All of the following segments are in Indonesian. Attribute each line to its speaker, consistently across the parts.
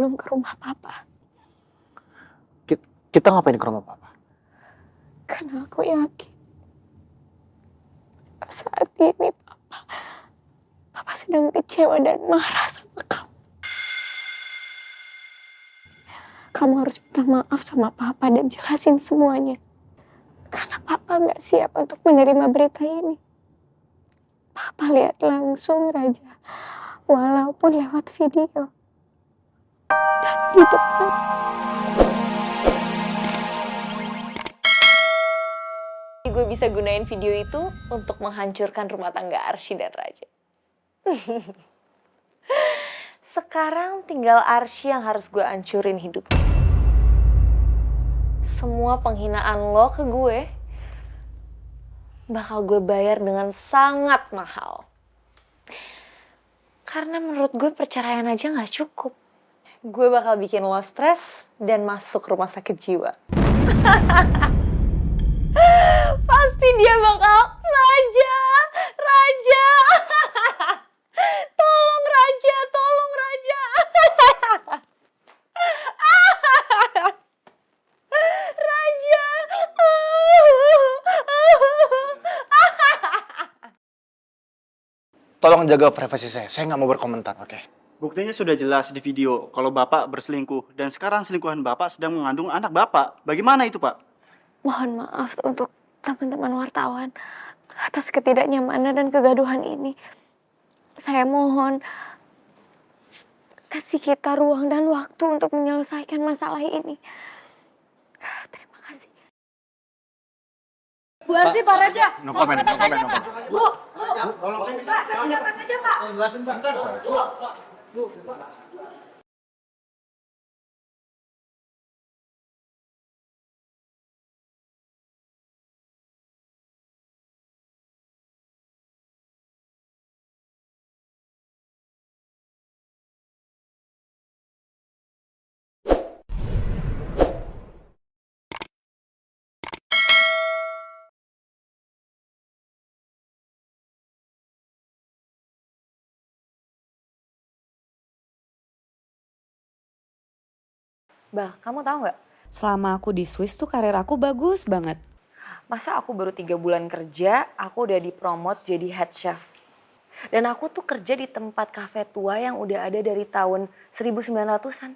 Speaker 1: sebelum ke rumah papa.
Speaker 2: Kita ngapain ke rumah papa?
Speaker 1: Karena aku yakin saat ini papa sedang kecewa dan marah sama kamu. Kamu harus minta maaf sama papa dan jelasin semuanya. Karena papa gak siap untuk menerima berita ini. Papa lihat langsung Raja, walaupun lewat video. Dan di depan. Gue bisa gunain video itu untuk menghancurkan rumah tangga Arsy dan Raja. Sekarang tinggal Arsy yang harus gue hancurin hidupnya. Semua penghinaan lo ke gue bakal gue bayar dengan sangat mahal. Karena menurut gue perceraian aja gak cukup. Gue bakal bikin lo stres dan masuk rumah sakit jiwa. Pasti dia bakal, Raja, Raja. Tolong Raja, tolong Raja. Raja.
Speaker 2: Tolong jaga privasi saya nggak mau berkomentar, oke?
Speaker 3: Buktinya sudah jelas di video kalau Bapak berselingkuh dan sekarang selingkuhan Bapak sedang mengandung anak Bapak. Bagaimana itu, Pak?
Speaker 1: Mohon maaf untuk teman-teman wartawan atas ketidaknyamanan dan kegaduhan ini. Saya mohon kasih kita ruang dan waktu untuk menyelesaikan masalah ini. Terima kasih.
Speaker 4: Bu Arsy, Pak Raja.
Speaker 3: No comment, no comment, no comment.
Speaker 4: Bu, Pak, saya minta saja, Pak. Bu.
Speaker 5: Bah, kamu tahu nggak? Selama aku di Swiss tuh karir aku bagus banget. Masa aku baru 3 bulan kerja, aku udah dipromot jadi head chef. Dan aku tuh kerja di tempat kafe tua yang udah ada dari tahun 1900-an.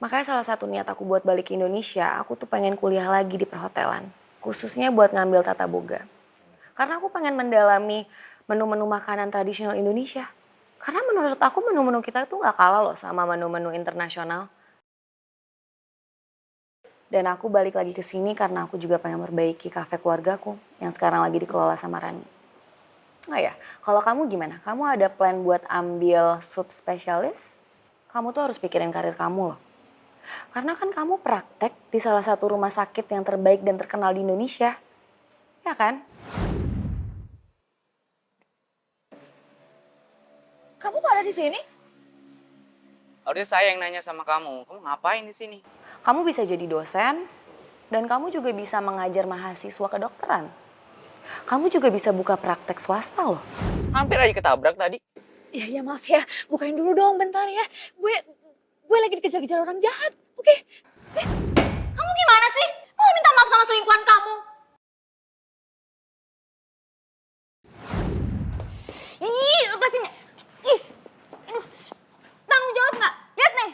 Speaker 5: Makanya salah satu niat aku buat balik ke Indonesia, aku tuh pengen kuliah lagi di perhotelan. Khususnya buat ngambil tata boga. Karena aku pengen mendalami menu-menu makanan tradisional Indonesia. Karena menurut aku menu-menu kita tuh gak kalah loh sama menu-menu internasional. Dan aku balik lagi ke sini karena aku juga pengen memperbaiki kafe keluargaku yang sekarang lagi dikelola sama Rani. Oh ya, kalau kamu gimana? Kamu ada plan buat ambil subspesialis? Kamu tuh harus pikirin karir kamu loh. Karena kan kamu praktek di salah satu rumah sakit yang terbaik dan terkenal di Indonesia. Ya kan?
Speaker 4: Kamu kok ada di sini?
Speaker 6: Harusnya saya yang nanya sama kamu. Kamu ngapain di sini?
Speaker 5: Kamu bisa jadi dosen dan kamu juga bisa mengajar mahasiswa kedokteran. Kamu juga bisa buka praktek swasta loh.
Speaker 6: Hampir aja ketabrak tadi.
Speaker 4: Ya maaf ya. Bukain dulu dong bentar ya. Gue lagi dikejar-kejar orang jahat. Oke. Kamu gimana sih? Mau minta maaf sama selingkuhan kamu? Ih, lepasin. Ih. Aduh. Tanggung jawab nggak? Lihat nih.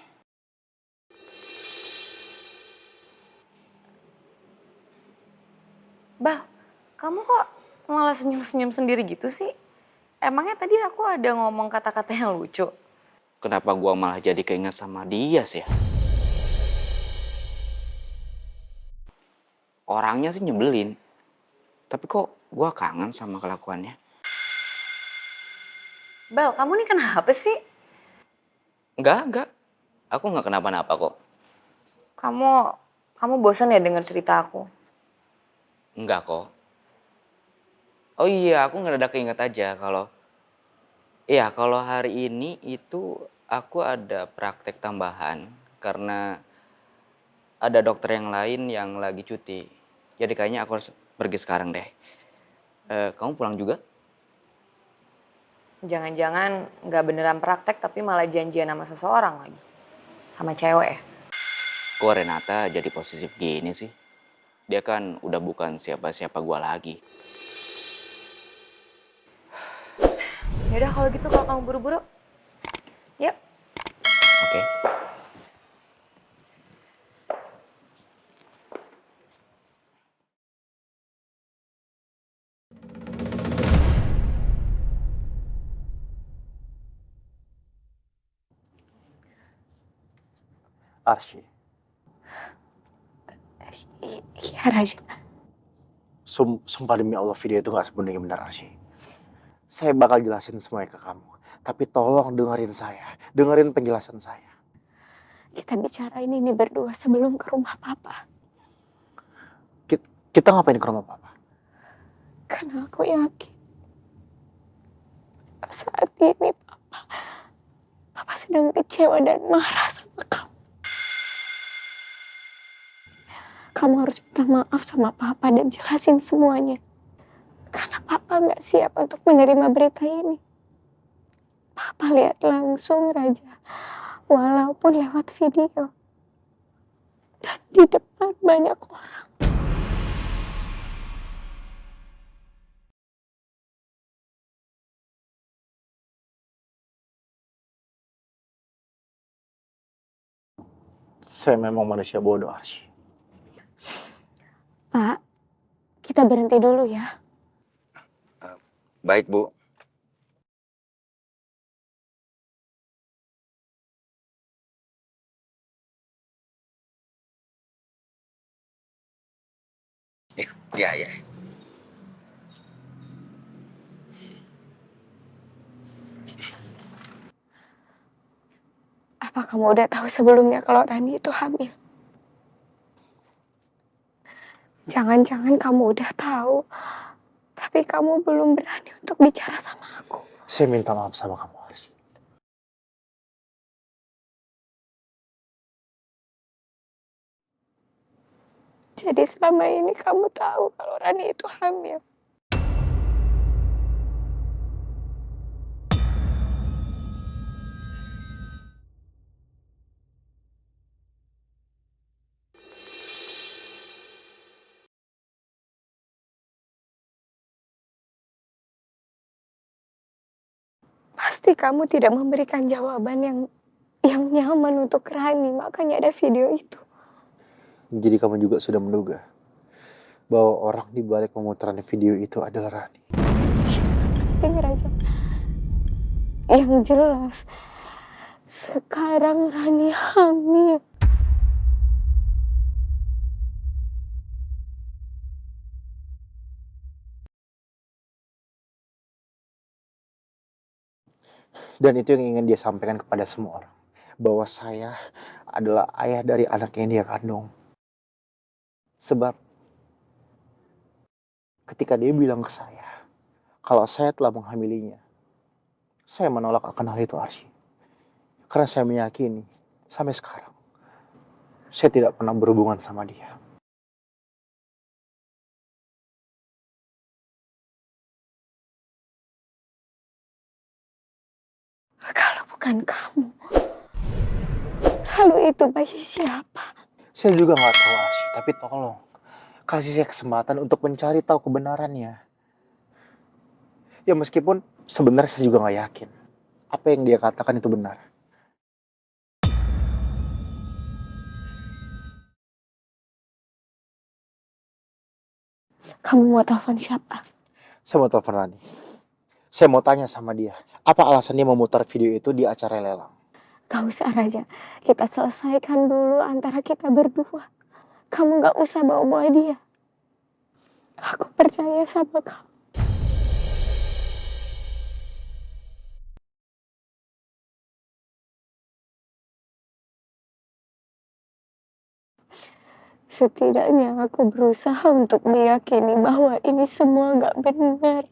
Speaker 5: Bah, kamu kok malah senyum-senyum sendiri gitu sih? Emangnya tadi aku ada ngomong kata-kata yang lucu?
Speaker 6: Kenapa gua malah jadi keinget sama dia sih ya? Orangnya sih nyebelin. Tapi kok gua kangen sama kelakuannya.
Speaker 5: Bal, kamu nih kenapa sih?
Speaker 6: Enggak. Aku nggak kenapa-napa kok.
Speaker 5: Kamu bosan ya denger cerita aku?
Speaker 6: Enggak kok. Oh iya, aku ngedadak keinget aja kalau hari ini itu aku ada praktek tambahan karena ada dokter yang lain yang lagi cuti. Jadi kayaknya aku harus pergi sekarang deh. Kamu pulang juga?
Speaker 5: Jangan-jangan nggak beneran praktek tapi malah janjian sama seseorang lagi. sama cewek ya?
Speaker 6: Kok Renata jadi posesif gini sih? Dia kan udah bukan siapa-siapa gua lagi.
Speaker 5: Yaudah kalau gitu kalau kamu buru-buru, yuk.
Speaker 6: Oke?
Speaker 2: Arsy,
Speaker 1: Iya Raja.
Speaker 2: sumpah demi Allah video itu gak sebenarnya benar Arsy. Saya bakal jelasin semuanya ke kamu. Tapi tolong dengerin saya. Dengerin penjelasan saya.
Speaker 1: Kita bicarain ini berdua sebelum ke rumah papa.
Speaker 2: Kita ngapain ke rumah papa?
Speaker 1: Karena aku yakin saat ini papa sedang kecewa dan marah sama kamu. Kamu harus minta maaf sama papa dan jelasin semuanya. Karena papa gak siap untuk menerima berita ini. Papa lihat langsung Raja. Walaupun lewat video. Dan di depan banyak orang.
Speaker 2: Saya memang manusia bodoh Arsy.
Speaker 1: Pak, kita berhenti dulu ya.
Speaker 6: Baik, Bu. Ya, ya.
Speaker 1: Apa kamu udah tahu sebelumnya kalau Rani itu hamil? Jangan-jangan kamu udah tahu, tapi kamu belum berani untuk bicara sama aku.
Speaker 2: Saya minta maaf sama kamu Arsy.
Speaker 1: Jadi selama ini kamu tahu kalau Rani itu hamil. Pasti kamu tidak memberikan jawaban yang nyaman untuk Rani, makanya ada video itu.
Speaker 2: Jadi kamu juga sudah menduga bahwa orang di balik pemutaran video itu adalah Rani.
Speaker 1: Penting Raja. Yang jelas, sekarang Rani hamil.
Speaker 2: Dan itu yang ingin dia sampaikan kepada semua orang. Bahwa saya adalah ayah dari anak yang dia kandung. Sebab ketika dia bilang ke saya kalau saya telah menghamilinya, saya menolak akan hal itu Arsy. Karena saya meyakini sampai sekarang saya tidak pernah berhubungan sama dia.
Speaker 1: Kalau bukan kamu, lalu itu bayi siapa?
Speaker 2: Saya juga nggak tahu Arsy, tapi tolong kasih saya kesempatan untuk mencari tahu kebenarannya. Ya meskipun sebenarnya saya juga nggak yakin apa yang dia katakan itu benar.
Speaker 1: Kamu mau telepon siapa?
Speaker 2: Saya mau telepon Rani. Saya mau tanya sama dia, apa alasan dia memutar video itu di acara lelang?
Speaker 1: Gak usah Raja, kita selesaikan dulu antara kita berdua. Kamu gak usah bawa-bawa dia. Aku percaya sama kamu. Setidaknya aku berusaha untuk meyakini bahwa ini semua gak benar.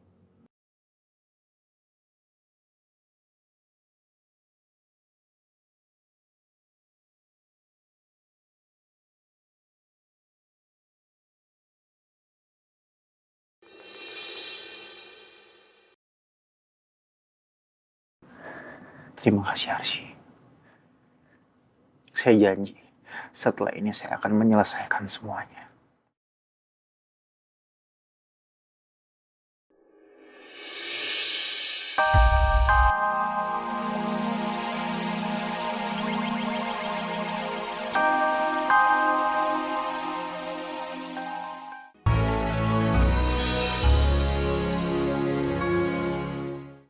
Speaker 2: Terima kasih Arsy. Saya janji, setelah ini saya akan menyelesaikan semuanya.